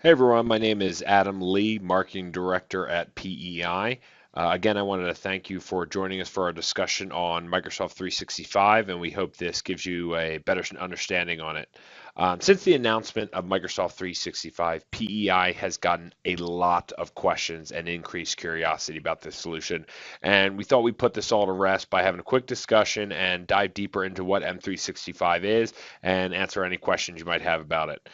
Hey everyone, my name is Adam Lee, Marketing Director at PEI. Again, I wanted to thank you for joining us for our discussion on Microsoft 365, and we hope this gives you a better understanding on it. Since the announcement of Microsoft 365, PEI has gotten a lot of questions and increased curiosity about this solution, and we thought we'd put this all to rest by having a quick discussion and dive deeper into what M365 is and answer any questions you might have about it.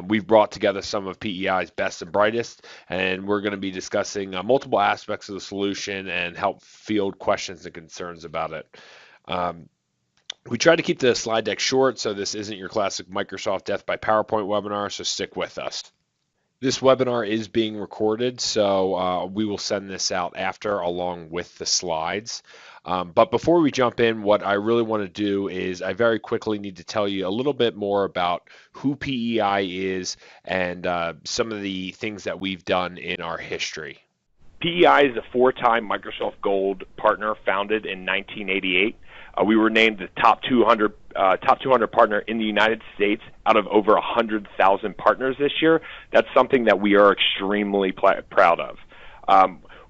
We've brought together some of PEI's best and brightest, and we're going to be discussing multiple aspects of the solution and help field questions and concerns about it. Um, we tried to keep the slide deck short, so this isn't your classic Microsoft Death by PowerPoint webinar, so stick with us. This webinar is being recorded, so we will send this out after along with the slides. But before we jump in, what I really want to do is I very quickly need to tell you a little bit more about who PEI is and some of the things that we've done in our history. PEI is a four-time Microsoft Gold partner founded in 1988. We were named the top 200 partner in the United States out of over 100,000 partners this year. That's something that we are extremely proud of.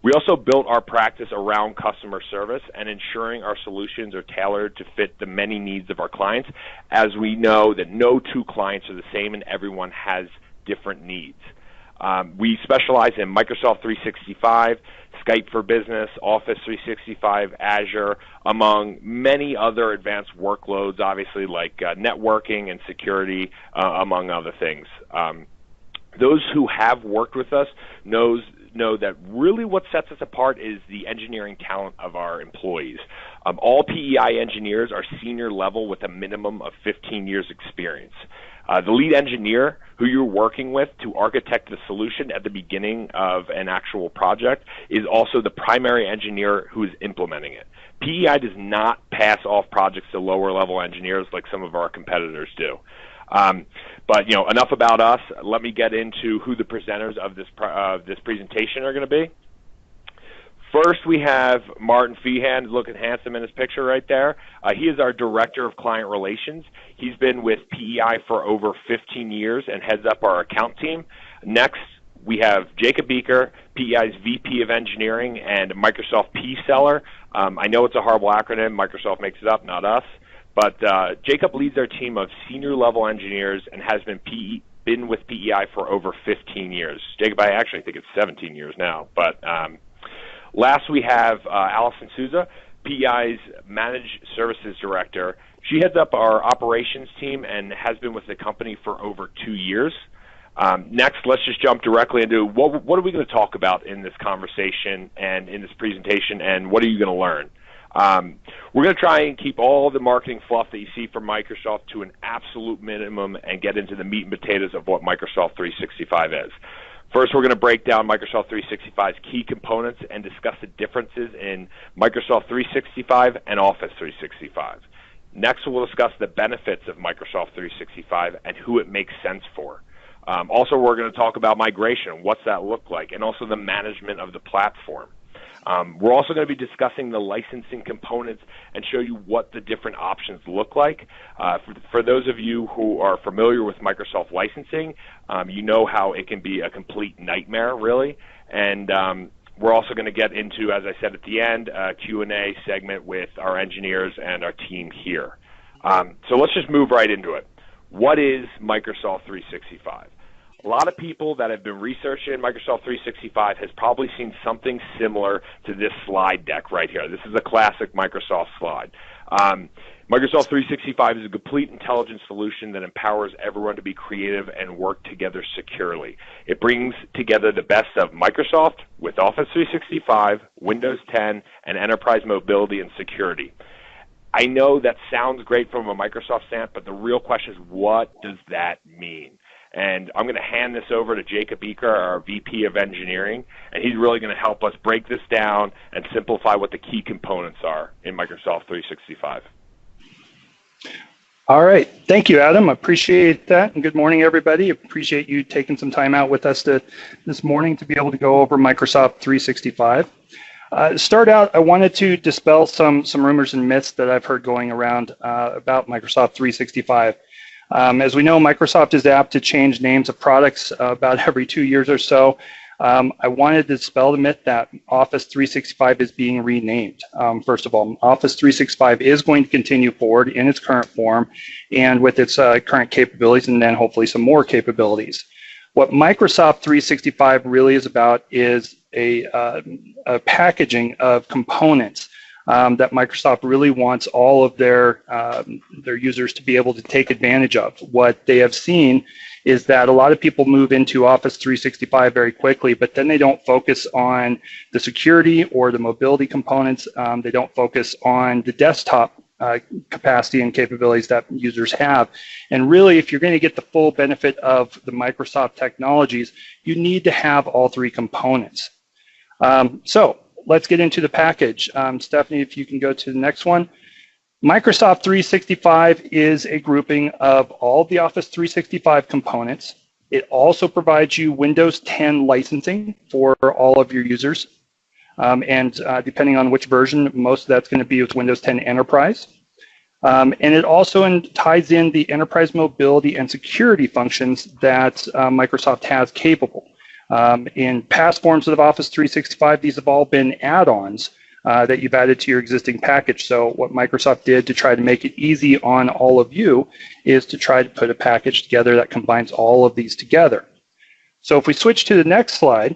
We also built our practice around customer service and ensuring our solutions are tailored to fit the many needs of our clients, as we know that no two clients are the same and everyone has different needs. We specialize in Microsoft 365, Skype for Business, Office 365, Azure, among many other advanced workloads, obviously like networking and security, among other things. Those who have worked with us know that really what sets us apart is the engineering talent of our employees. All PEI engineers are senior level with a minimum of 15 years experience. The lead engineer who you're working with to architect the solution at the beginning of an actual project is also the primary engineer who is implementing it. PEI does not pass off projects to lower level engineers like some of our competitors do. But enough about us. Let me get into who the presenters of this presentation are going to be. First, we have Martin Feehan, looking handsome in his picture right there. He is our Director of Client Relations. He's been with PEI for over 15 years and heads up our account team. Next, we have Jacob Beeker, PEI's VP of Engineering and Microsoft P Seller. I know it's a horrible acronym. Microsoft makes it up, not us. But Jacob leads our team of senior-level engineers and has been with PEI for over 15 years. Jacob, I actually think it's 17 years now. But last, we have Allison Souza, PEI's Managed Services Director. She heads up our operations team and has been with the company for over 2 years. Next, let's just jump directly into what are we going to talk about in this conversation and in this presentation, and what are you going to learn? We're going to try and keep all the marketing fluff that you see from Microsoft to an absolute minimum and get into the meat and potatoes of what Microsoft 365 is. First, we're going to break down Microsoft 365's key components and discuss the differences in Microsoft 365 and Office 365. Next, we'll discuss the benefits of Microsoft 365 and who it makes sense for. Also, we're going to talk about migration, what's that look like, and also the management of the platform. We're also going to be discussing the licensing components and show you what the different options look like. For those of you who are familiar with Microsoft licensing, you know how it can be a complete nightmare, really. And we're also going to get into, as I said at the end, a Q&A segment with our engineers and our team here. So let's just move right into it. What is Microsoft 365? A lot of people that have been researching Microsoft 365 has probably seen something similar to this slide deck right here. This is a classic Microsoft slide. Microsoft 365 is a complete intelligence solution that empowers everyone to be creative and work together securely. It brings together the best of Microsoft with Office 365, Windows 10, and enterprise mobility and security. I know that sounds great from a Microsoft stamp, but the real question is, what does that mean? And I'm going to hand this over to Jacob Beeker, our VP of Engineering, and he's really going to help us break this down and simplify what the key components are in Microsoft 365. All right. Thank you, Adam. I appreciate that. And good morning, everybody. Appreciate you taking some time out with us this morning to be able to go over Microsoft 365. To start out, I wanted to dispel some rumors and myths that I've heard going around about Microsoft 365. As we know, Microsoft is apt to change names of products about every 2 years or so. I wanted to dispel the myth that Office 365 is being renamed. First of all, Office 365 is going to continue forward in its current form and with its current capabilities, and then hopefully some more capabilities. What Microsoft 365 really is about is a packaging of components that Microsoft really wants all of their users to be able to take advantage of. What they have seen is that a lot of people move into Office 365 very quickly, but then they don't focus on the security or the mobility components. They don't focus on the desktop capacity and capabilities that users have. And really, if you're going to get the full benefit of the Microsoft technologies, you need to have all three components. So let's get into the package. Stephanie, if you can go to the next one. Microsoft 365 is a grouping of all the Office 365 components. It also provides you Windows 10 licensing for all of your users. Depending on which version, most of that's going to be with Windows 10 Enterprise. And it also ties in the enterprise mobility and security functions that Microsoft has capable. In past forms of Office 365, these have all been add-ons that you've added to your existing package. So what Microsoft did to try to make it easy on all of you is to try to put a package together that combines all of these together. So if we switch to the next slide,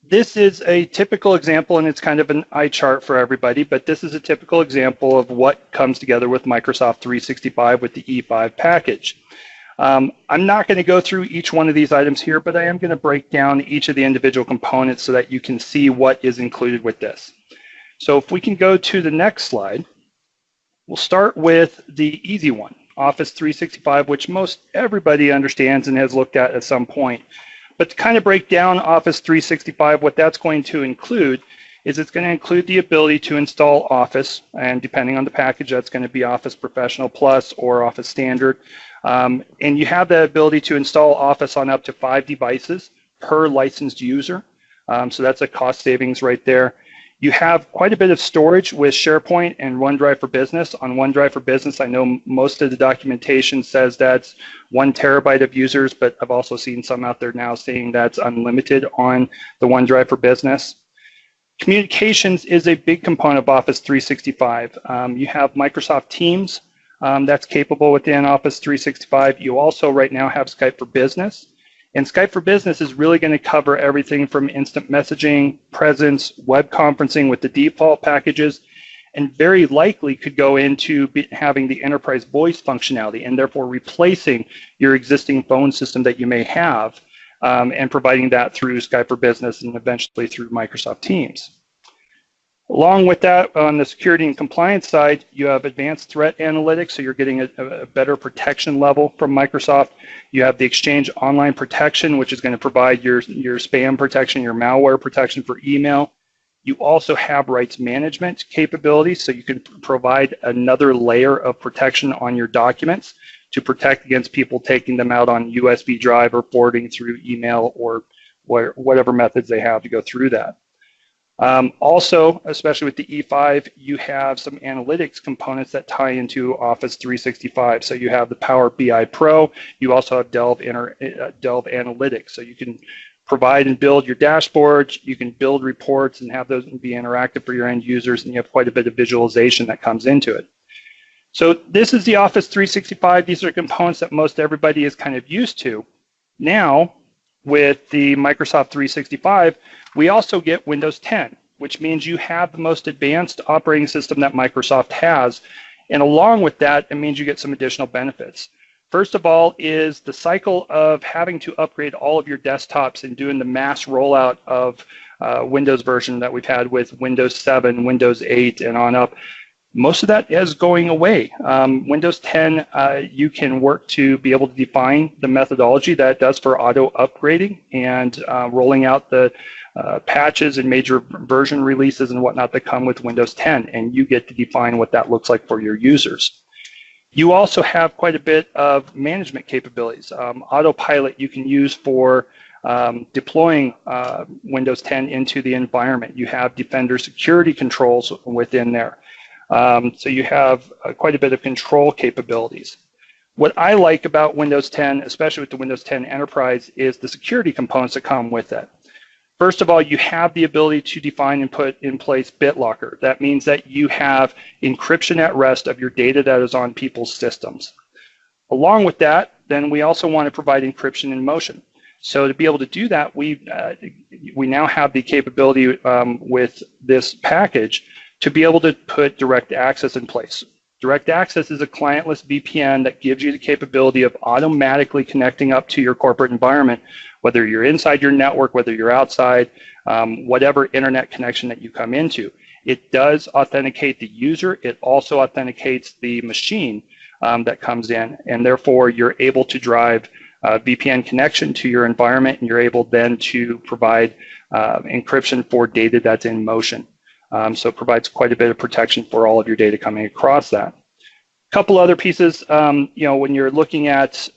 this is a typical example, and it's kind of an eye chart for everybody, but this is a typical example of what comes together with Microsoft 365 with the E5 package. I'm not going to go through each one of these items here, but I am going to break down each of the individual components so that you can see what is included with this. So if we can go to the next slide, we'll start with the easy one, Office 365, which most everybody understands and has looked at some point. But to kind of break down Office 365, what that's going to include is it's going to include the ability to install Office, and depending on the package, that's going to be Office Professional Plus or Office Standard. And you have the ability to install Office on up to 5 devices per licensed user. So that's a cost savings right there. You have quite a bit of storage with SharePoint and OneDrive for Business. On OneDrive for Business, I know most of the documentation says that's 1 terabyte of users, but I've also seen some out there now saying that's unlimited on the OneDrive for Business. Communications is a big component of Office 365. You have Microsoft Teams that's capable within Office 365. You also right now have Skype for Business. And Skype for Business is really going to cover everything from instant messaging, presence, web conferencing with the default packages, and very likely could go into having the enterprise voice functionality and therefore replacing your existing phone system that you may have and providing that through Skype for Business and eventually through Microsoft Teams. Along with that, on the security and compliance side, you have advanced threat analytics, so you're getting a better protection level from Microsoft. You have the Exchange Online Protection, which is going to provide your spam protection, your malware protection for email. You also have rights management capabilities, so you can provide another layer of protection on your documents to protect against people taking them out on USB drive or forwarding through email or whatever methods they have to go through that. Also, especially with the E5, you have some analytics components that tie into Office 365. So you have the Power BI Pro. You also have Delve Analytics. So you can provide and build your dashboards. You can build reports and have those be interactive for your end users, and you have quite a bit of visualization that comes into it. So this is the Office 365. These are components that most everybody is kind of used to. Now, with the Microsoft 365, we also get Windows 10, which means you have the most advanced operating system that Microsoft has. And along with that, it means you get some additional benefits. First of all is the cycle of having to upgrade all of your desktops and doing the mass rollout of Windows version that we've had with Windows 7, Windows 8, and on up. Most of that is going away. Windows 10, you can work to be able to define the methodology that it does for auto upgrading and rolling out the patches and major version releases and whatnot that come with Windows 10, and you get to define what that looks like for your users. You also have quite a bit of management capabilities. Autopilot you can use for deploying Windows 10 into the environment. You have Defender security controls within there. So you have quite a bit of control capabilities. What I like about Windows 10, especially with the Windows 10 Enterprise, is the security components that come with it. First of all, you have the ability to define and put in place BitLocker. That means that you have encryption at rest of your data that is on people's systems. Along with that, then we also want to provide encryption in motion. So to be able to do that, we now have the capability with this package to be able to put direct access in place. Direct access is a clientless VPN that gives you the capability of automatically connecting up to your corporate environment, whether you're inside your network, whether you're outside, whatever internet connection that you come into. It does authenticate the user. It also authenticates the machine that comes in, and therefore you're able to drive VPN connection to your environment, and you're able then to provide encryption for data that's in motion. So it provides quite a bit of protection for all of your data coming across that. A couple other pieces, when you're looking at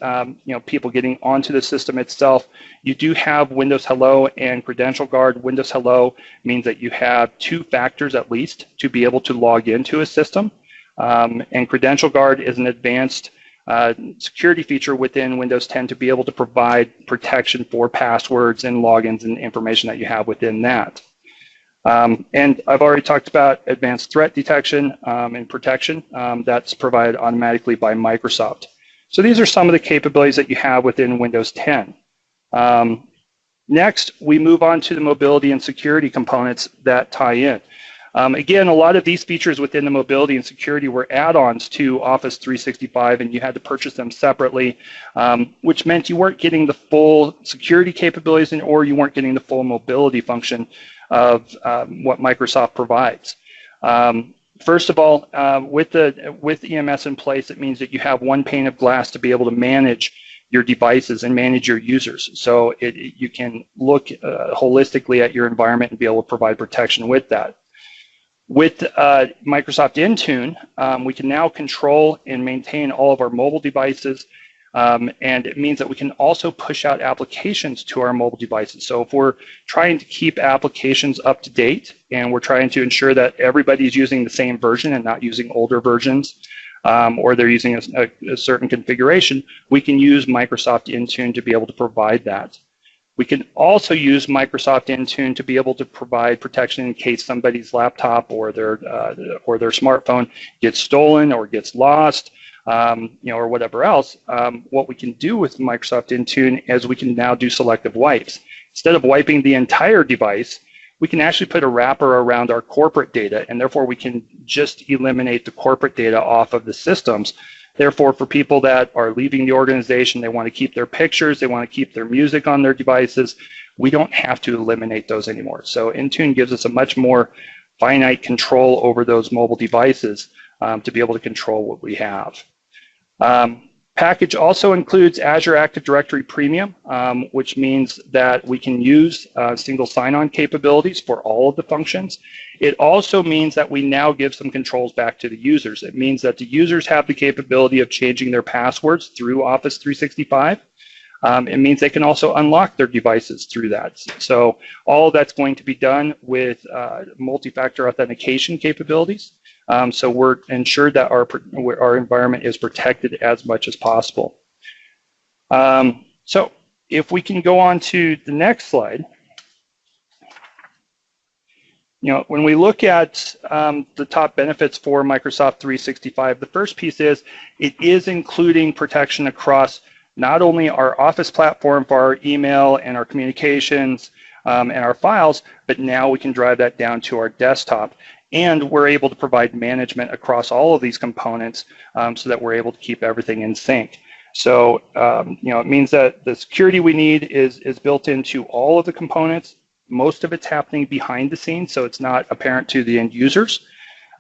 people getting onto the system itself, you do have Windows Hello and Credential Guard. Windows Hello means that you have 2 factors at least to be able to log into a system. And Credential Guard is an advanced security feature within Windows 10 to be able to provide protection for passwords and logins and information that you have within that. And I've already talked about advanced threat detection and protection. That's provided automatically by Microsoft. So these are some of the capabilities that you have within Windows 10. Next, we move on to the mobility and security components that tie in. Again, a lot of these features within the mobility and security were add-ons to Office 365, and you had to purchase them separately, which meant you weren't getting the full security capabilities or you weren't getting the full mobility function of what Microsoft provides. First of all, with EMS in place, it means that you have one pane of glass to be able to manage your devices and manage your users. So you can look holistically at your environment and be able to provide protection with that. With Microsoft Intune, we can now control and maintain all of our mobile devices, and it means that we can also push out applications to our mobile devices. So if we're trying to keep applications up to date and we're trying to ensure that everybody's using the same version and not using older versions, or they're using a certain configuration, we can use Microsoft Intune to be able to provide that. We can also use Microsoft Intune to be able to provide protection in case somebody's laptop or their smartphone gets stolen or gets lost, or whatever else. What we can do with Microsoft Intune is we can now do selective wipes. Instead of wiping the entire device, we can actually put a wrapper around our corporate data, and therefore we can just eliminate the corporate data off of the systems. Therefore, for people that are leaving the organization, they want to keep their pictures, they want to keep their music on their devices, we don't have to eliminate those anymore. So Intune gives us a much more finite control over those mobile devices to be able to control what we have. Package also includes Azure Active Directory Premium, which means that we can use single sign-on capabilities for all of the functions. It also means that we now give some controls back to the users. It means that the users have the capability of changing their passwords through Office 365. It means they can also unlock their devices through that. So all of that's going to be done with multi-factor authentication capabilities. So we're ensured that our environment is protected as much as possible. So if we can go on to the next slide. When we look at the top benefits for Microsoft 365, the first piece is it is including protection across not only our Office platform for our email and our communications and our files, but now we can drive that down to our desktop. And we're able to provide management across all of these components so that we're able to keep everything in sync. So, it means that the security we need is built into all of the components. Most of it's happening behind the scenes, so it's not apparent to the end users.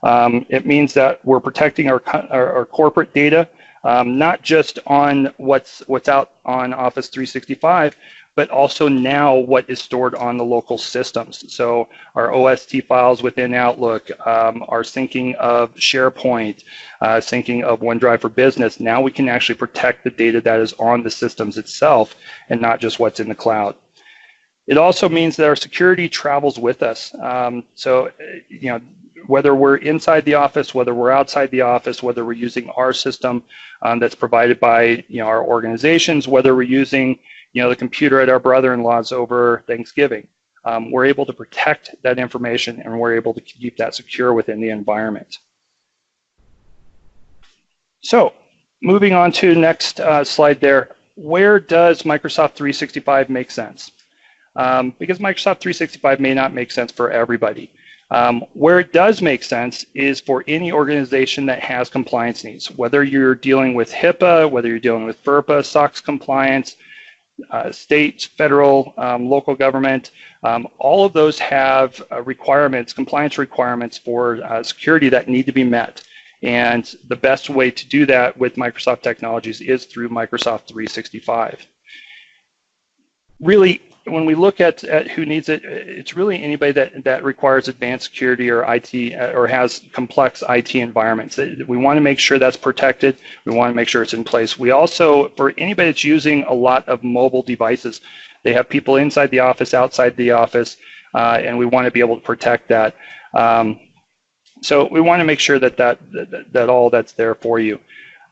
It means that we're protecting our corporate data, not just on what's out on Office 365, but also now what is stored on the local systems. So our OST files within Outlook, our syncing of SharePoint, syncing of OneDrive for Business. Now we can actually protect the data that is on the systems itself and not just what's in the cloud. It also means that our security travels with us. whether we're inside the office, whether we're outside the office, whether we're using our system that's provided by our organizations, whether we're using the computer at our brother-in-law's over Thanksgiving, we're able to protect that information and we're able to keep that secure within the environment. So moving on to the next slide there, where does Microsoft 365 make sense? Because Microsoft 365 may not make sense for everybody. Where it does make sense is for any organization that has compliance needs, whether you're dealing with HIPAA, whether you're dealing with FERPA, SOX compliance, state, federal, local government, all of those have requirements, compliance requirements for security that need to be met. And the best way to do that with Microsoft technologies is through Microsoft 365. Really, when we look at who needs it, it's really anybody that requires advanced security or IT or has complex IT environments. We want to make sure that's protected. We want to make sure it's in place. We also, for anybody that's using a lot of mobile devices, they have people inside the office, outside the office, and we want to be able to protect that. So we want to make sure that all that's there for you.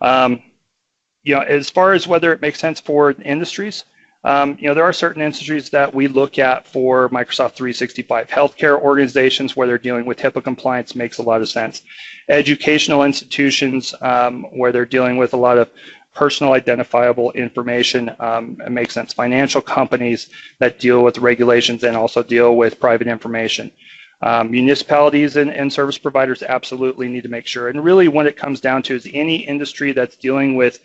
As far as whether it makes sense for industries, there are certain industries that we look at for Microsoft 365. Healthcare organizations where they're dealing with HIPAA compliance makes a lot of sense. Educational institutions where they're dealing with a lot of personal identifiable information, it makes sense. Financial companies that deal with regulations and also deal with private information. Municipalities and service providers absolutely need to make sure. And really what it comes down to is any industry that's dealing with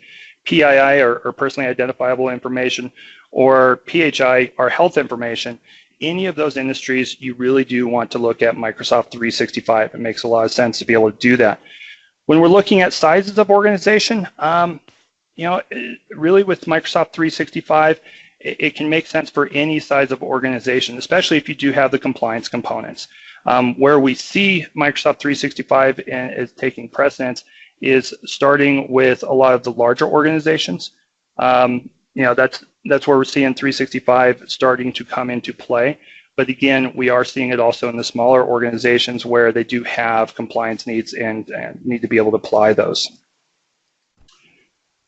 PII or personally identifiable information or PHI or health information, any of those industries, you really do want to look at Microsoft 365. It makes a lot of sense to be able to do that. When we're looking at sizes of organization, really with Microsoft 365, it can make sense for any size of organization, especially if you do have the compliance components. Where we see Microsoft 365 is taking precedence is starting with a lot of the larger organizations. That's where we're seeing 365 starting to come into play. But again, we are seeing it also in the smaller organizations where they do have compliance needs and need to be able to apply those.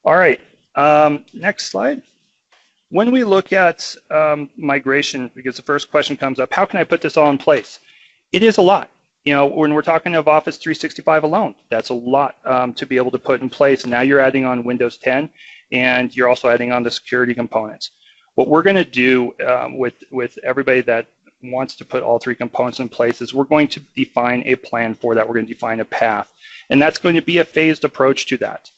All right, next slide. When we look at migration, because the first question comes up, how can I put this all in place? It is a lot. When we're talking of Office 365 alone, that's a lot to be able to put in place. And now you're adding on Windows 10, and you're also adding on the security components. What we're going to do with everybody that wants to put all three components in place is we're going to define a plan for that. We're going to define a path. And that's going to be a phased approach to that.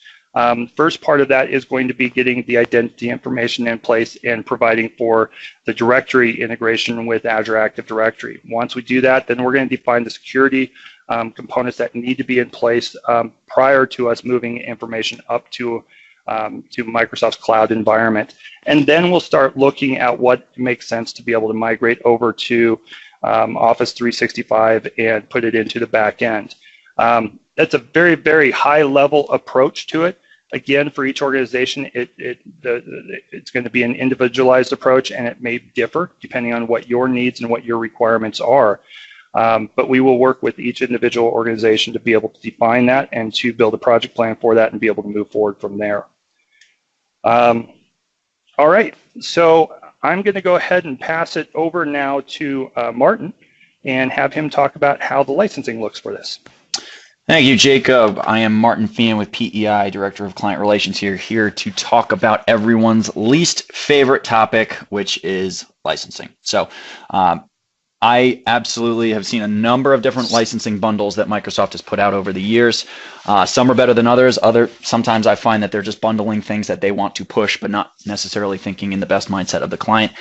First part of that is going to be getting the identity information in place and providing for the directory integration with Azure Active Directory. Once we do that, then we're going to define the security components that need to be in place prior to us moving information up to Microsoft's cloud environment. And then we'll start looking at what makes sense to be able to migrate over to Office 365 and put it into the back end. That's a very, very high level approach to it. Again, for each organization, it's going to be an individualized approach, and it may differ depending on what your needs and what your requirements are. But we will work with each individual organization to be able to define that and to build a project plan for that and be able to move forward from there. All right, so I'm going to go ahead and pass it over now to Martin and have him talk about how the licensing looks for this. Thank you, Jacob. I am Martin Fian with PEI, Director of Client Relations here to talk about everyone's least favorite topic, which is licensing. So I absolutely have seen a number of different licensing bundles that Microsoft has put out over the years. Some are better than others. Sometimes I find that they're just bundling things that they want to push, but not necessarily thinking in the best mindset of the client.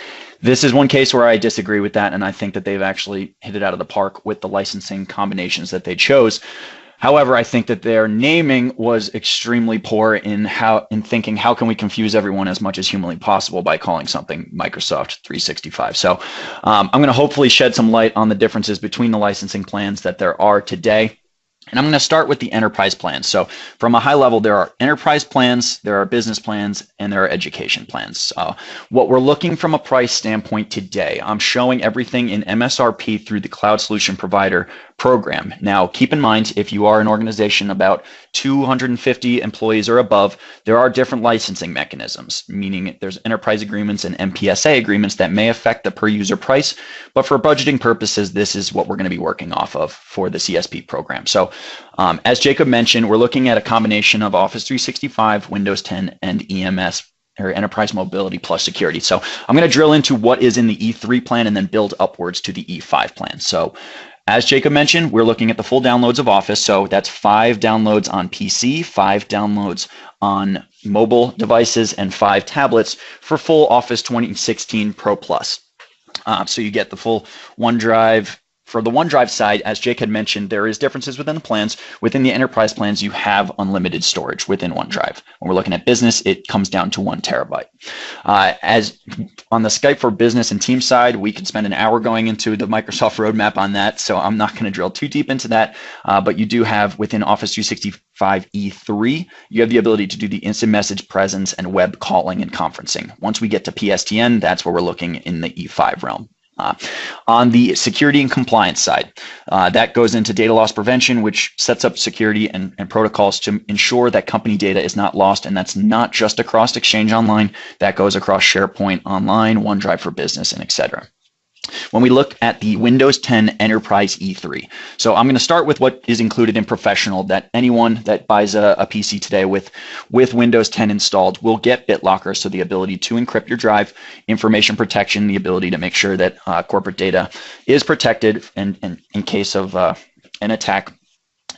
This is one case where I disagree with that, and I think that they've actually hit it out of the park with the licensing combinations that they chose. However, I think that their naming was extremely poor in thinking how can we confuse everyone as much as humanly possible by calling something Microsoft 365. So I'm going to hopefully shed some light on the differences between the licensing plans that there are today. And I'm going to start with the enterprise plans. So from a high level, there are enterprise plans, there are business plans, and there are education plans. What we're looking from a price standpoint today, I'm showing everything in MSRP through the cloud solution provider program. Now, keep in mind, if you are an organization about 250 employees or above, there are different licensing mechanisms, meaning there's enterprise agreements and MPSA agreements that may affect the per user price, but for budgeting purposes, this is what we're going to be working off of for the CSP program. So as Jacob mentioned, we're looking at a combination of Office 365, Windows 10, and EMS, or Enterprise Mobility plus Security. So I'm going to drill into what is in the E3 plan and then build upwards to the E5 plan. So as Jacob mentioned, we're looking at the full downloads of Office. So that's 5 downloads on PC, 5 downloads on mobile devices, and 5 tablets for full Office 2016 Pro Plus. So you get the full OneDrive. For the OneDrive side, as Jake had mentioned, there is differences within the plans. Within the enterprise plans, you have unlimited storage within OneDrive. When we're looking at business, it comes down to 1 terabyte. As on the Skype for Business and Team side, we could spend an hour going into the Microsoft roadmap on that, so I'm not going to drill too deep into that. But you do have within Office 365 E3, you have the ability to do the instant message presence and web calling and conferencing. Once we get to PSTN, that's where we're looking in the E5 realm. On the security and compliance side, that goes into data loss prevention, which sets up security and protocols to ensure that company data is not lost. And that's not just across Exchange Online, that goes across SharePoint Online, OneDrive for Business, and etc. When we look at the Windows 10 Enterprise E3, so I'm going to start with what is included in Professional, that anyone that buys a PC today with Windows 10 installed will get BitLocker, so the ability to encrypt your drive, information protection, the ability to make sure that corporate data is protected and in case of an attack.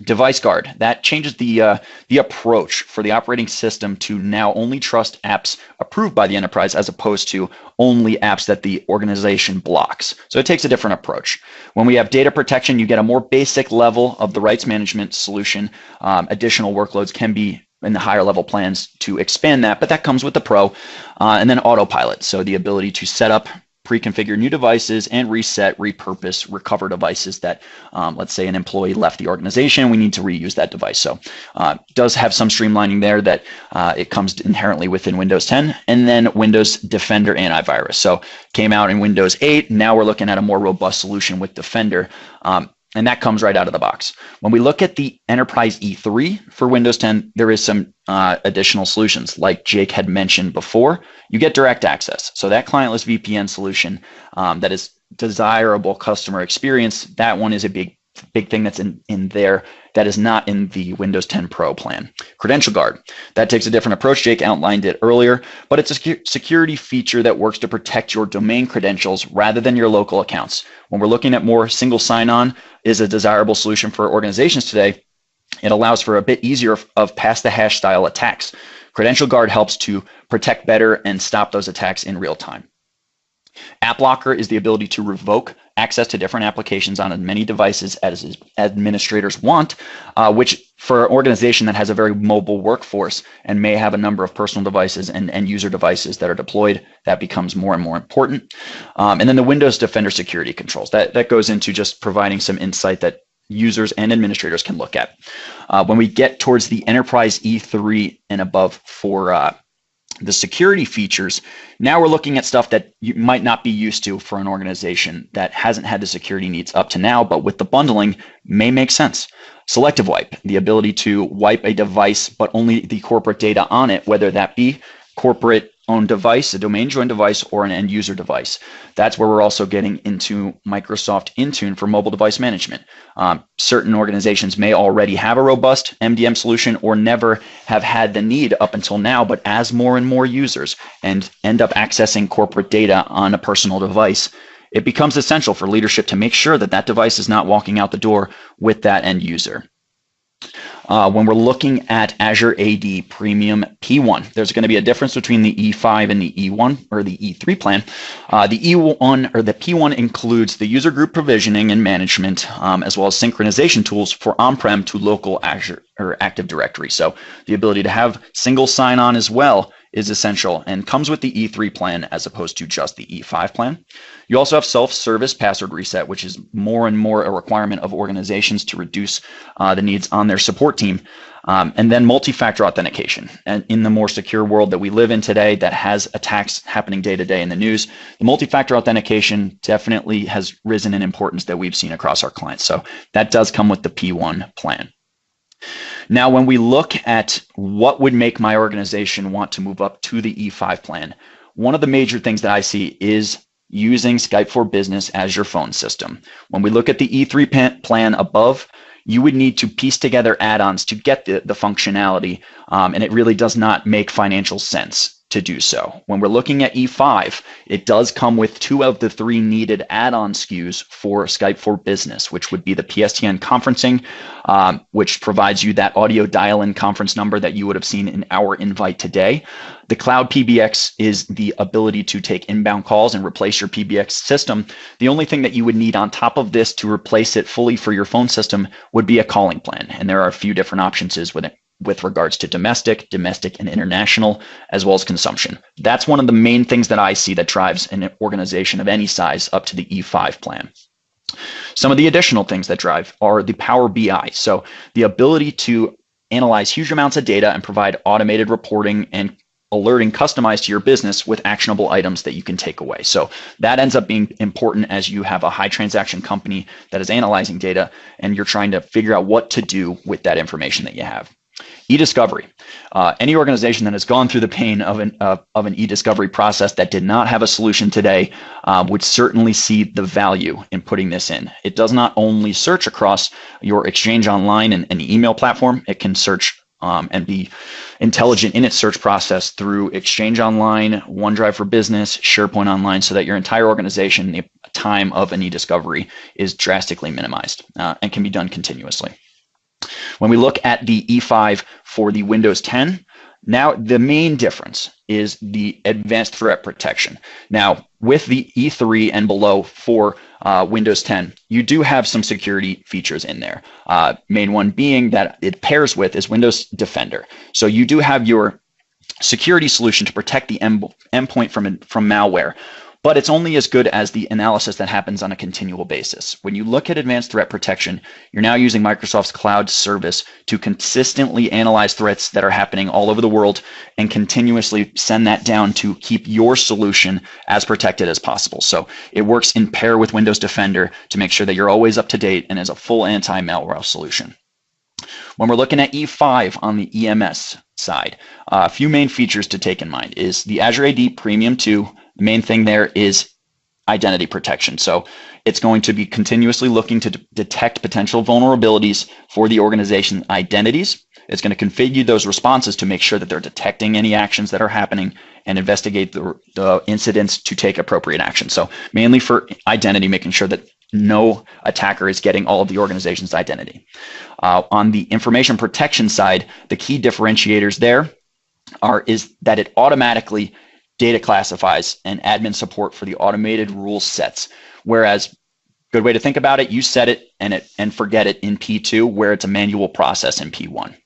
Device Guard, that changes the approach for the operating system to now only trust apps approved by the enterprise as opposed to only apps that the organization blocks. So it takes a different approach. When we have data protection, you get a more basic level of the rights management solution. Additional workloads can be in the higher level plans to expand that, but that comes with the Pro. And then Autopilot, so the ability to set up, pre-configure new devices and reset, repurpose, recover devices that, let's say an employee left the organization, we need to reuse that device. So does have some streamlining there that it comes inherently within Windows 10, and then Windows Defender Antivirus. So came out in Windows 8, now we're looking at a more robust solution with Defender. And that comes right out of the box. When we look at the Enterprise E3 for Windows 10, there is some additional solutions. Like Jake had mentioned before, you get direct access. So that clientless VPN solution that is desirable customer experience, that one is a big thing that's in there that is not in the Windows 10 Pro plan. Credential Guard, that takes a different approach. Jake outlined it earlier, but it's a security feature that works to protect your domain credentials rather than your local accounts. When we're looking at more single sign-on is a desirable solution for organizations today, it allows for a bit easier of pass-the-hash style attacks. Credential Guard helps to protect better and stop those attacks in real time. App Locker is the ability to revoke access to different applications on as many devices as administrators want, which for an organization that has a very mobile workforce and may have a number of personal devices and end user devices that are deployed, that becomes more and more important. And then the Windows Defender security controls, that goes into just providing some insight that users and administrators can look at. When we get towards the Enterprise E3 and above for the security features, now we're looking at stuff that you might not be used to for an organization that hasn't had the security needs up to now, but with the bundling may make sense. Selective wipe, the ability to wipe a device, but only the corporate data on it, whether that be corporate owned device, a domain joined device, or an end user device. That's where we're also getting into Microsoft Intune for mobile device management. Certain organizations may already have a robust MDM solution or never have had the need up until now, but as more and more users and end up accessing corporate data on a personal device, it becomes essential for leadership to make sure that that device is not walking out the door with that end user. When we're looking at Azure AD Premium P1, there's going to be a difference between the E5 and the E1 or the E3 plan. The E1 or the P1 includes the user group provisioning and management, as well as synchronization tools for on-prem to local Azure or Active Directory. So the ability to have single sign-on as well is essential and comes with the E3 plan as opposed to just the E5 plan. You also have self-service password reset, which is more and more a requirement of organizations to reduce the needs on their support team. And then multi-factor authentication. And in the more secure world that we live in today that has attacks happening day to day in the news, the multi-factor authentication definitely has risen in importance that we've seen across our clients. So that does come with the P1 plan. Now, when we look at what would make my organization want to move up to the E5 plan, one of the major things that I see is using Skype for Business as your phone system. When we look at the E3 plan above, you would need to piece together add-ons to get the functionality, and it really does not make financial sense to do so. When we're looking at E5, it does come with 2 of the 3 needed add-on SKUs for Skype for Business, which would be the PSTN conferencing, which provides you that audio dial-in conference number that you would have seen in our invite today. The Cloud PBX is the ability to take inbound calls and replace your PBX system. The only thing that you would need on top of this to replace it fully for your phone system would be a calling plan, and there are a few different options with regards to domestic and international, as well as consumption. That's one of the main things that I see that drives an organization of any size up to the E5 plan. Some of the additional things that drive are the Power BI. So the ability to analyze huge amounts of data and provide automated reporting and alerting customized to your business with actionable items that you can take away. So that ends up being important as you have a high transaction company that is analyzing data and you're trying to figure out what to do with that information that you have. E-discovery. Any organization that has gone through the pain of an e-discovery process that did not have a solution today would certainly see the value in putting this in. It does not only search across your Exchange Online and email platform, it can search and be intelligent in its search process through Exchange Online, OneDrive for Business, SharePoint Online, so that your entire organization, the time of an e-discovery is drastically minimized and can be done continuously. When we look at the E5 for the Windows 10, now the main difference is the advanced threat protection. Now, with the E3 and below for Windows 10, you do have some security features in there. Main one being that it pairs with is Windows Defender. So you do have your security solution to protect the endpoint from malware. But it's only as good as the analysis that happens on a continual basis. When you look at advanced threat protection, you're now using Microsoft's cloud service to consistently analyze threats that are happening all over the world and continuously send that down to keep your solution as protected as possible. So it works in pair with Windows Defender to make sure that you're always up to date and is a full anti-malware solution. When we're looking at E5 on the EMS side, a few main features to take in mind is the Azure AD Premium 2. The main thing there is identity protection. So it's going to be continuously looking to detect potential vulnerabilities for the organization's identities. It's going to configure those responses to make sure that they're detecting any actions that are happening and investigate the incidents to take appropriate action. So mainly for identity, making sure that no attacker is getting all of the organization's identity. On the information protection side, the key differentiators there is that it automatically data classifies and admin support for the automated rule sets. Whereas, good way to think about it, you set it and forget it in P2, where it's a manual process in P1.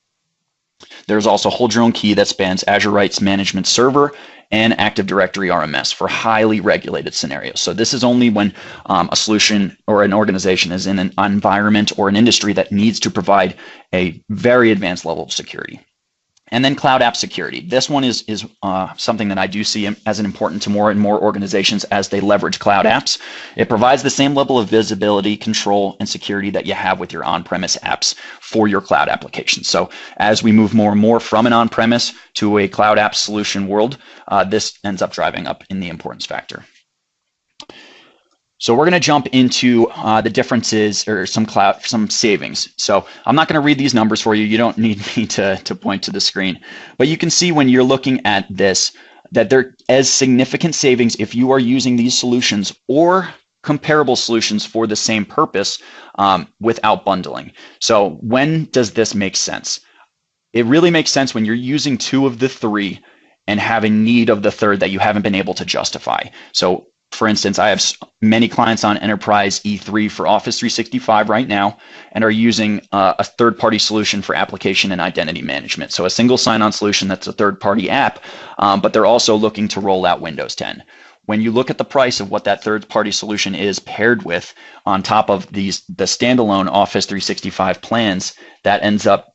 There's also hold your own key that spans Azure Rights Management Server and Active Directory RMS for highly regulated scenarios. So this is only when a solution or an organization is in an environment or an industry that needs to provide a very advanced level of security. And then cloud app security. This one is something that I do see as an important to more and more organizations as they leverage cloud apps. It provides the same level of visibility, control, and security that you have with your on-premise apps for your cloud applications. So as we move more and more from an on-premise to a cloud app solution world, this ends up driving up in the importance factor. So we're going to jump into the differences or some savings. So I'm not going to read these numbers for you. You don't need me to point to the screen. But you can see when you're looking at this that there is significant savings if you are using these solutions or comparable solutions for the same purpose without bundling. So when does this make sense? It really makes sense when you're using 2 of the 3 and have a need of the third that you haven't been able to justify. So For instance, I have many clients on Enterprise E3 for Office 365 right now and are using a third-party solution for application and identity management. So a single sign-on solution that's a third-party app, but they're also looking to roll out Windows 10. When you look at the price of what that third-party solution is paired with on top of the standalone Office 365 plans, that ends up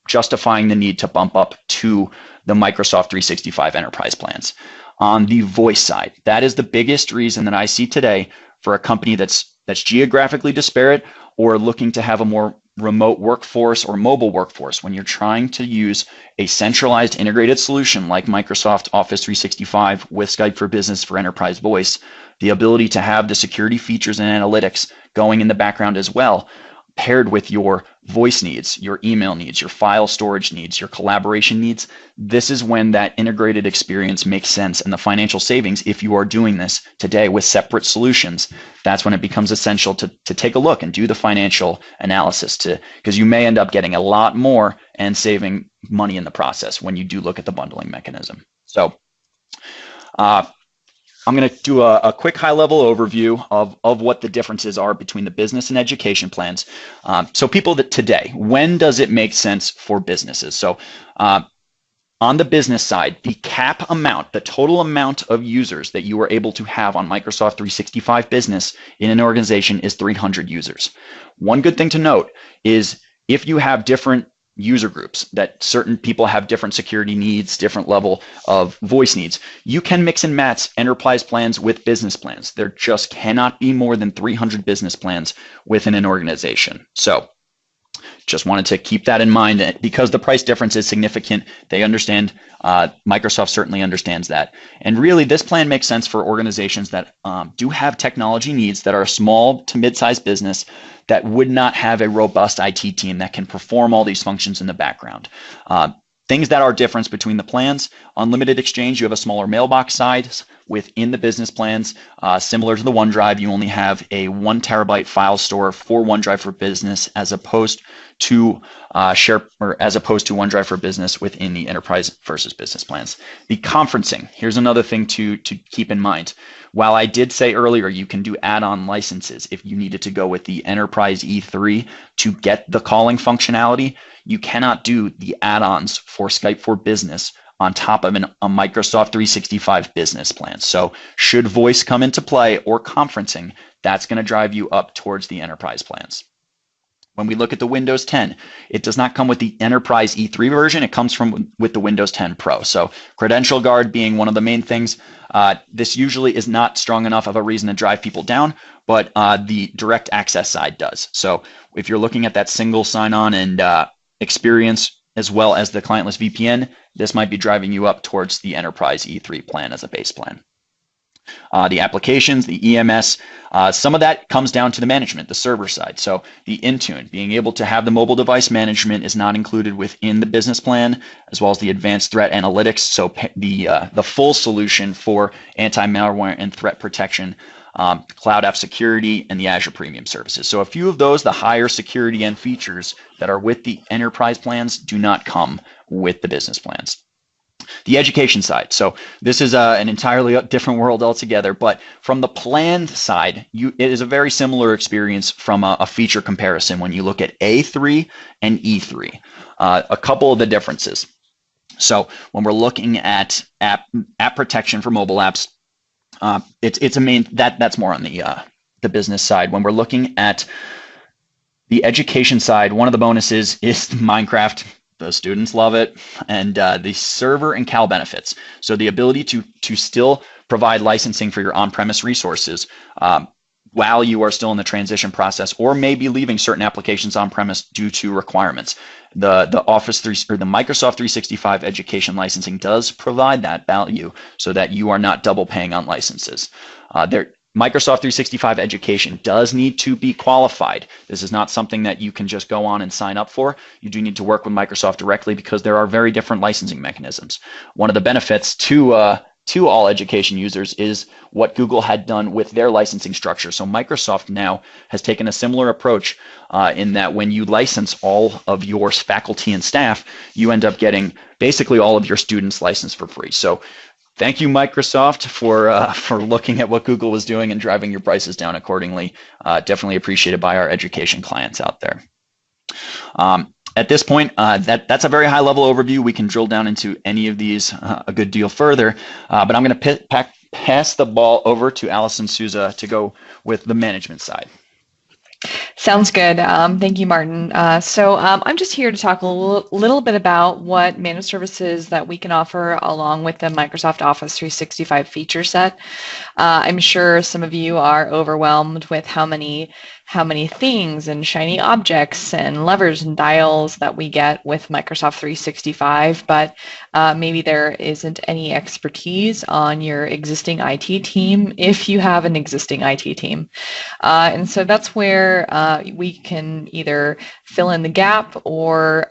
justifying the need to bump up to the Microsoft 365 Enterprise plans. On the voice side, that is the biggest reason that I see today for a company that's geographically disparate or looking to have a more remote workforce or mobile workforce. When you're trying to use a centralized integrated solution like Microsoft Office 365 with Skype for Business for Enterprise Voice, the ability to have the security features and analytics going in the background as well, paired with your voice needs, your email needs, your file storage needs, your collaboration needs, this is when that integrated experience makes sense. And the financial savings, if you are doing this today with separate solutions, that's when it becomes essential to take a look and do the financial analysis, because you may end up getting a lot more and saving money in the process when you do look at the bundling mechanism. So I'm going to do a quick high-level overview of what the differences are between the business and education plans. So people that today, when does it make sense for businesses? So on the business side, the cap amount, the total amount of users that you are able to have on Microsoft 365 Business in an organization is 300 users. One good thing to note is if you have different user groups, that certain people have different security needs, different level of voice needs, you can mix and match enterprise plans with business plans. There just cannot be more than 300 business plans within an organization. So just wanted to keep that in mind because the price difference is significant. They understand, Microsoft certainly understands that. And really this plan makes sense for organizations that do have technology needs that are a small to mid-sized business that would not have a robust IT team that can perform all these functions in the background. Things that are difference between the plans: unlimited exchange, you have a smaller mailbox size within the business plans. Similar to the OneDrive, you only have a 1 terabyte file store for OneDrive for Business as opposed to OneDrive for Business within the enterprise versus business plans. The conferencing, here's another thing to keep in mind. While I did say earlier you can do add-on licenses if you needed to go with the Enterprise E3 to get the calling functionality, you cannot do the add-ons for Skype for Business on top of a Microsoft 365 business plan. So should voice come into play or conferencing, that's going to drive you up towards the enterprise plans. When we look at the Windows 10, it does not come with the Enterprise E3 version. It comes with the Windows 10 Pro. So Credential Guard being one of the main things. This usually is not strong enough of a reason to drive people down, but the direct access side does. So if you're looking at that single sign-on and experience as well as the clientless VPN, this might be driving you up towards the Enterprise E3 plan as a base plan. The applications, the EMS, some of that comes down to the management, the server side. So the Intune, being able to have the mobile device management is not included within the business plan, as well as the advanced threat analytics. So the full solution for anti-malware and threat protection, cloud app security, and the Azure Premium services. So a few of those, the higher security and features that are with the enterprise plans, do not come with the business plans. The education side. So this is an entirely different world altogether, but from the planned side, it is a very similar experience from a feature comparison when you look at A3 and E3. A couple of the differences. So when we're looking at app protection for mobile apps, it's a main that's more on the business side. When we're looking at the education side, one of the bonuses is Minecraft. The students love it, and the server and CAL benefits. So the ability to still provide licensing for your on-premise resources while you are still in the transition process, or maybe leaving certain applications on-premise due to requirements. The Microsoft 365 education licensing does provide that value so that you are not double paying on licenses. Microsoft 365 education does need to be qualified. This is not something that you can just go on and sign up for. You do need to work with Microsoft directly because there are very different licensing mechanisms. One of the benefits to all education users is what Google had done with their licensing structure. So Microsoft now has taken a similar approach in that when you license all of your faculty and staff, you end up getting basically all of your students licensed for free. So Thank you, Microsoft, for looking at what Google was doing and driving your prices down accordingly. Definitely appreciated by our education clients out there. At this point, that's a very high-level overview. We can drill down into any of these a good deal further, but I'm going to pass the ball over to Allison Souza to go with the management side. Sounds good. Thank you, Martin. I'm just here to talk a little bit about what managed services that we can offer along with the Microsoft Office 365 feature set. I'm sure some of you are overwhelmed with how many things and shiny objects and levers and dials that we get with Microsoft 365, but maybe there isn't any expertise on your existing IT team if you have an existing IT team. And so that's where we can either fill in the gap or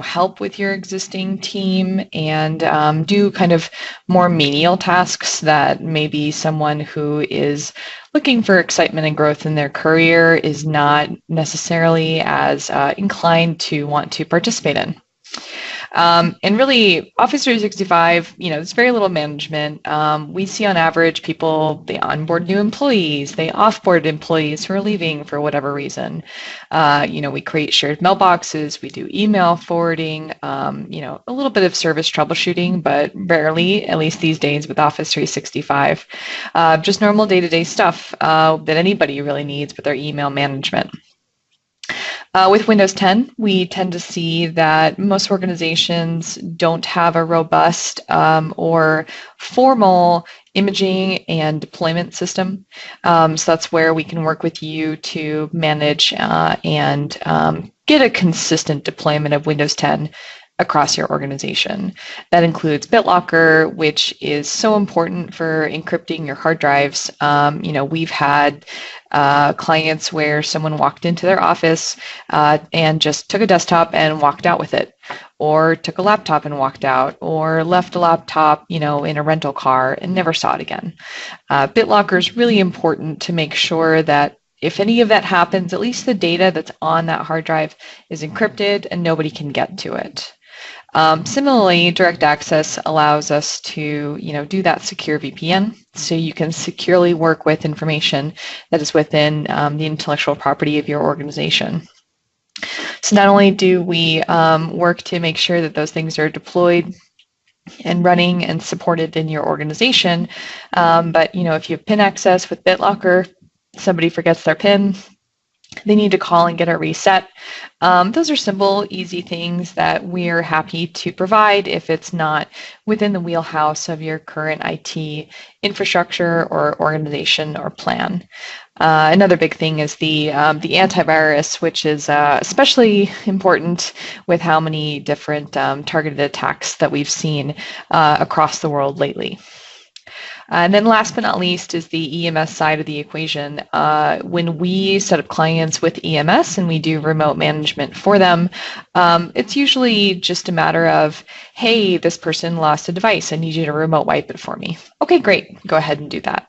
help with your existing team and do kind of more menial tasks that maybe someone who is looking for excitement and growth in their career is not necessarily as inclined to want to participate in. And really, Office 365, there's very little management. We see on average people, they onboard new employees, they offboard employees who are leaving for whatever reason. We create shared mailboxes, we do email forwarding, a little bit of service troubleshooting, but rarely, at least these days with Office 365, just normal day-to-day stuff that anybody really needs with their email management. With Windows 10, we tend to see that most organizations don't have a robust or formal imaging and deployment system. So that's where we can work with you to manage and get a consistent deployment of Windows 10 across your organization. That includes BitLocker, which is so important for encrypting your hard drives. We've had clients where someone walked into their office and just took a desktop and walked out with it, or took a laptop and walked out, or left a laptop, in a rental car and never saw it again. BitLocker is really important to make sure that if any of that happens, at least the data that's on that hard drive is encrypted and nobody can get to it. Similarly, direct access allows us to, do that secure VPN, so you can securely work with information that is within the intellectual property of your organization. So not only do we work to make sure that those things are deployed and running and supported in your organization, but if you have PIN access with BitLocker, somebody forgets their PIN, they need to call and get it reset. Those are simple, easy things that we're happy to provide if it's not within the wheelhouse of your current IT infrastructure or organization or plan. Another big thing is the antivirus, which is especially important with how many different targeted attacks that we've seen across the world lately. And then last but not least is the EMS side of the equation. When we set up clients with EMS and we do remote management for them, it's usually just a matter of, hey, this person lost a device. I need you to remote wipe it for me. Okay, great. Go ahead and do that.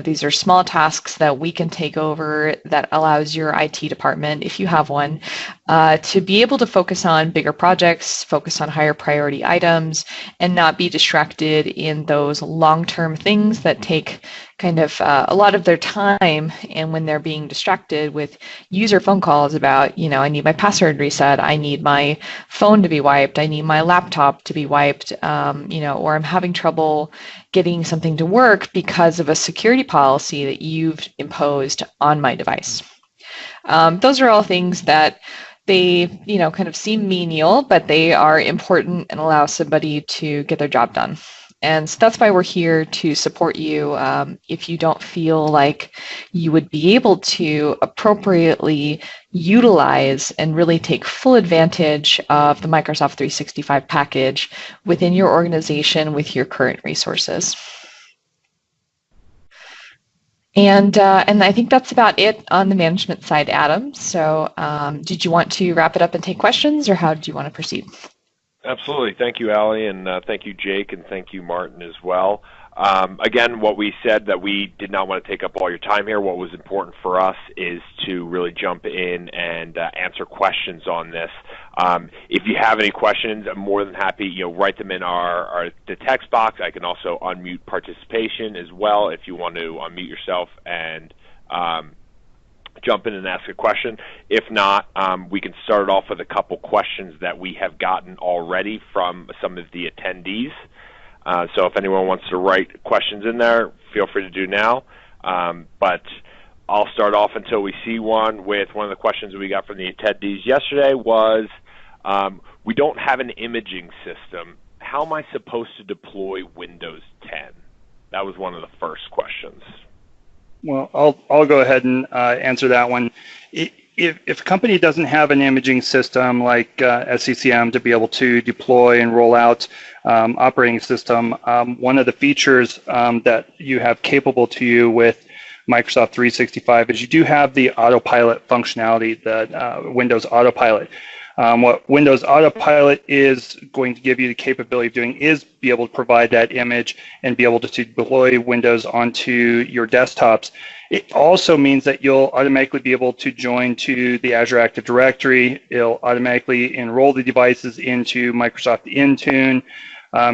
These are small tasks that we can take over that allows your IT department, if you have one, to be able to focus on bigger projects, focus on higher priority items, and not be distracted in those long-term things that take kind of a lot of their time. And when they're being distracted with user phone calls about, I need my password reset, I need my phone to be wiped, I need my laptop to be wiped, or I'm having trouble getting something to work because of a security policy that you've imposed on my device. Those are all things that they, kind of seem menial, but they are important and allow somebody to get their job done. And so that's why we're here to support you if you don't feel like you would be able to appropriately utilize and really take full advantage of the Microsoft 365 package within your organization with your current resources. And I think that's about it on the management side, Adam. So did you want to wrap it up and take questions, or how did you want to proceed? Absolutely. Thank you, Allie, and thank you, Jake, and thank you, Martin, as well. Again, what we said that we did not want to take up all your time here. What was important for us is to really jump in and answer questions on this. If you have any questions, I'm more than happy, write them in the text box. I can also unmute participation as well if you want to unmute yourself and jump in and ask a question. If not, we can start off with a couple questions that we have gotten already from some of the attendees. So if anyone wants to write questions in there, feel free to do now. But I'll start off until we see one. With one of the questions we got from the attendees yesterday was, we don't have an imaging system. How am I supposed to deploy Windows 10? That was one of the first questions. Well, I'll go ahead and answer that one. If a company doesn't have an imaging system like SCCM to be able to deploy and roll out operating system, one of the features that you have capable to you with Microsoft 365 is you do have the autopilot functionality, the Windows Autopilot. What Windows Autopilot is going to give you the capability of doing is be able to provide that image and be able to deploy Windows onto your desktops. It also means that you'll automatically be able to join to the Azure Active Directory. It'll automatically enroll the devices into Microsoft Intune.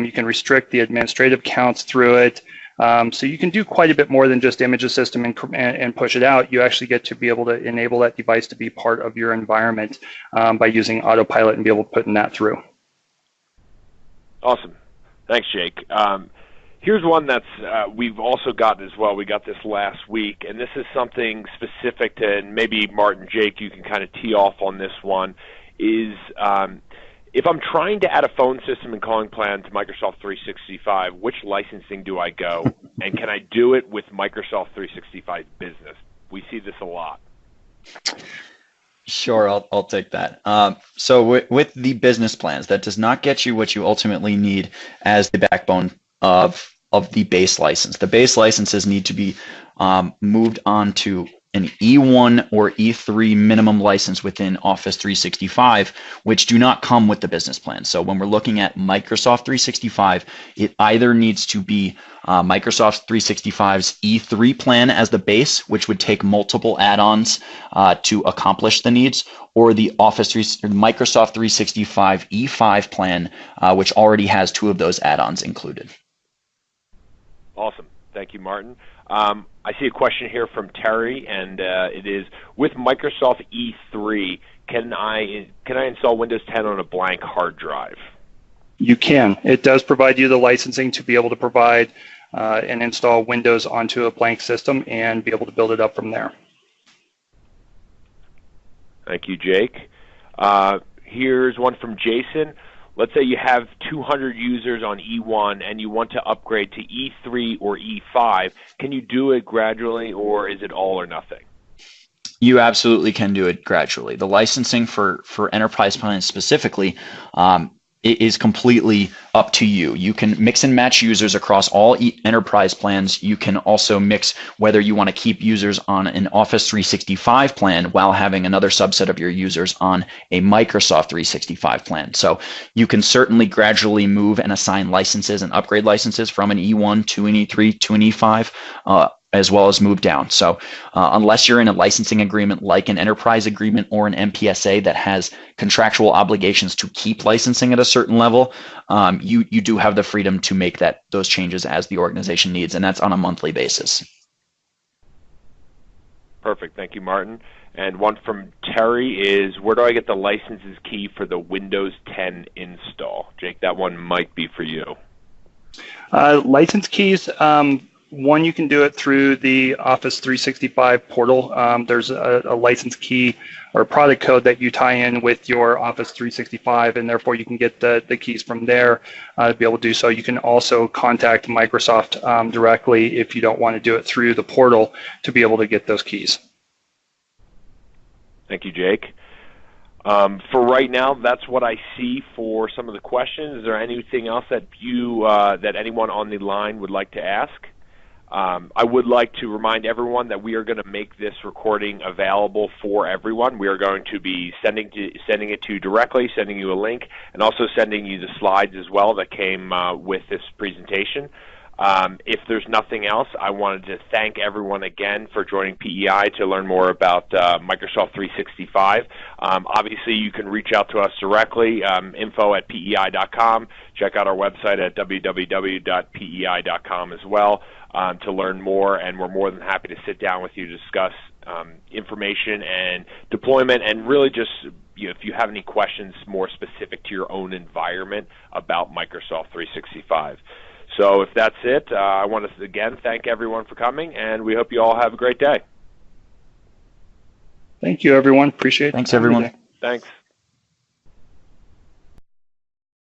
You can restrict the administrative accounts through it. So you can do quite a bit more than just image the system and push it out. You actually get to be able to enable that device to be part of your environment by using Autopilot and be able to put that through. Awesome. Thanks, Jake. Here's one that's we've also gotten as well. We got this last week, and this is something specific to, and maybe Martin, Jake, you can kind of tee off on this one, is if I'm trying to add a phone system and calling plan to Microsoft 365, which licensing do I go? And can I do it with Microsoft 365 Business? We see this a lot. Sure, I'll take that. So with the business plans, that does not get you what you ultimately need as the backbone of the base license. The base licenses need to be moved on to an E1 or E3 minimum license within Office 365, which do not come with the business plan. So when we're looking at Microsoft 365, it either needs to be Microsoft 365's E3 plan as the base, which would take multiple add-ons to accomplish the needs, or the Microsoft 365 E5 plan, which already has 2 of those add-ons included. Awesome. Thank you, Martin. I see a question here from Terry, and it is, with Microsoft E3, can I install Windows 10 on a blank hard drive? You can. It does provide you the licensing to be able to provide and install Windows onto a blank system and be able to build it up from there. Thank you, Jake. Here's one from Jason. Let's say you have 200 users on E1 and you want to upgrade to E3 or E5. Can you do it gradually, or is it all or nothing? You absolutely can do it gradually. The licensing for enterprise plans specifically it is completely up to you. You can mix and match users across all enterprise plans. You can also mix whether you want to keep users on an Office 365 plan while having another subset of your users on a Microsoft 365 plan. So you can certainly gradually move and assign licenses and upgrade licenses from an E1 to an E3 to an E5. As well as move down. So unless you're in a licensing agreement like an enterprise agreement or an MPSA that has contractual obligations to keep licensing at a certain level, you do have the freedom to make those changes as the organization needs, and that's on a monthly basis. Perfect. Thank you, Martin. And one from Terry is, where do I get the licenses key for the Windows 10 install? Jake, that one might be for you. License keys, one, you can do it through the Office 365 portal. There's a license key or product code that you tie in with your Office 365, and therefore you can get the keys from there to be able to do so. You can also contact Microsoft directly if you don't want to do it through the portal to be able to get those keys. Thank you, Jake. For right now, that's what I see for some of the questions. Is there anything else that that anyone on the line would like to ask? I would like to remind everyone that we are going to make this recording available for everyone. We are going to be sending it to you directly, sending you a link, and also sending you the slides as well that came with this presentation. If there's nothing else, I wanted to thank everyone again for joining PEI to learn more about Microsoft 365. Obviously, you can reach out to us directly, info@pei.com. Check out our website at www.pei.com as well to learn more, and we're more than happy to sit down with you to discuss information and deployment, and really just if you have any questions more specific to your own environment about Microsoft 365. So if that's it, I want to again thank everyone for coming, and we hope you all have a great day. Thank you, everyone. Appreciate it. Thanks, everyone. Thanks.